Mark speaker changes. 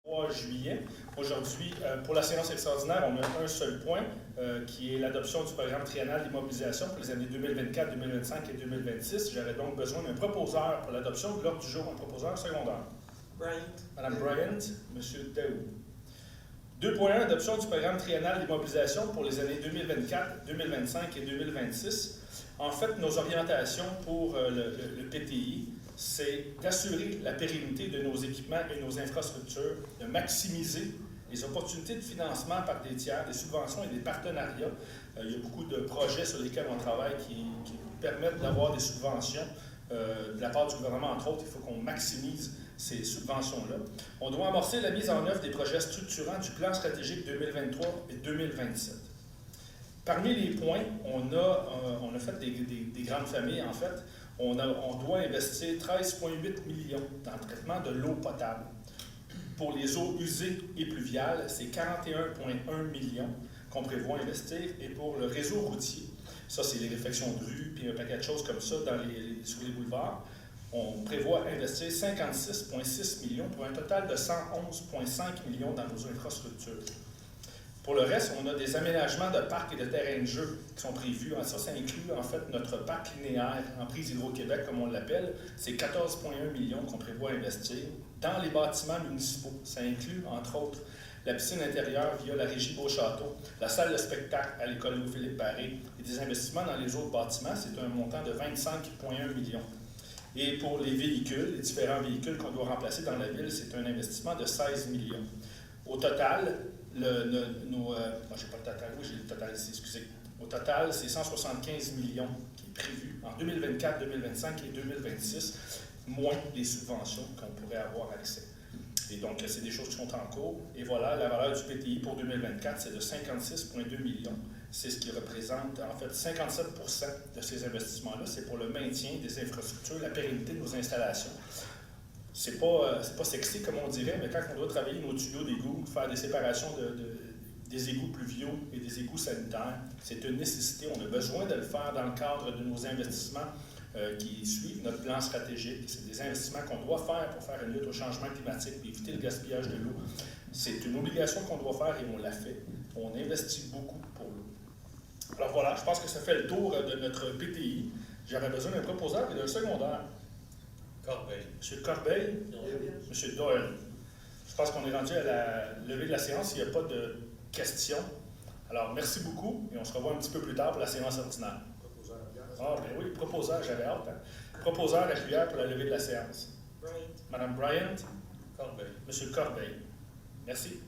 Speaker 1: 3 juillet. Aujourd'hui, pour la séance extraordinaire, on a un seul point, qui est l'adoption du programme triennal d'immobilisation pour les années 2024, 2025 et 2026. J'aurais donc besoin d'un proposeur pour l'adoption de l'ordre du jour, un proposeur secondaire.
Speaker 2: Bryant.
Speaker 1: Madame Bryant, Monsieur Daou. 2.1, adoption du programme triennal d'immobilisation pour les années 2024, 2025 et 2026. En fait, nos orientations pour le PTI, c'est d'assurer la pérennité de nos équipements et nos infrastructures, de maximiser les opportunités de financement par des tiers, des subventions et des partenariats. Il y a beaucoup de projets sur lesquels on travaille qui permettent d'avoir des subventions de la part du gouvernement, entre autres. Il faut qu'on maximise ces subventions-là. On doit amorcer la mise en œuvre des projets structurants du plan stratégique 2023 et 2027. Parmi les points, on a fait des grandes familles, en fait. On doit investir 13,8 millions dans le traitement de l'eau potable. Pour les eaux usées et pluviales, c'est 41,1 millions qu'on prévoit investir. Et pour le réseau routier, ça c'est les réfections de rue, puis un paquet de choses comme ça sur les boulevards, on prévoit investir 56,6 millions pour un total de 111,5 millions dans nos infrastructures. Pour le reste, on a des aménagements de parcs et de terrains de jeu qui sont prévus. Ça inclut en fait notre parc linéaire en prise Hydro-Québec, comme on l'appelle. C'est 14,1 millions qu'on prévoit investir dans les bâtiments municipaux. Ça inclut, entre autres, la piscine intérieure via la régie Beauchâteau, la salle de spectacle à l'école Louis-Philippe Paré et des investissements dans les autres bâtiments. C'est un montant de 25,1 millions. Et pour les véhicules, les différents véhicules qu'on doit remplacer dans la ville, c'est un investissement de 16 millions. Au total, j'ai pas le total, oui, j'ai le total ici, excusez. Au total, c'est 175 millions qui est prévu en 2024, 2025 et 2026, moins les subventions qu'on pourrait avoir accès. Et donc, c'est des choses qui sont en cours. Et voilà, la valeur du PTI pour 2024, c'est de 56,2 millions. C'est ce qui représente, en fait, 57% de ces investissements-là. C'est pour le maintien des infrastructures, la pérennité de nos installations. C'est pas sexy, comme on dirait, mais quand on doit travailler nos tuyaux d'égout, faire des séparations des égouts pluviaux et des égouts sanitaires, c'est une nécessité. On a besoin de le faire dans le cadre de nos investissements qui suivent notre plan stratégique. C'est des investissements qu'on doit faire pour faire une lutte au changement climatique et éviter le gaspillage de l'eau. C'est une obligation qu'on doit faire et on l'a fait. On investit beaucoup pour l'eau. Alors voilà, je pense que ça fait le tour de notre PTI. J'aurais besoin d'un proposeur et d'un secondaire.
Speaker 3: Corbeil.
Speaker 1: M. Corbeil. M. Doyle. Je pense qu'on est rendu à la levée de la séance. Il n'y a pas de questions. Alors, merci beaucoup et on se revoit un petit peu plus tard pour la séance ordinaire. Ah, ben oui, proposeur, j'avais hâte. Hein? Proposeur à cuillère pour la levée de la séance.
Speaker 2: Bryant.
Speaker 1: Madame Bryant.
Speaker 3: Corbeil.
Speaker 1: Monsieur Corbeil. Merci.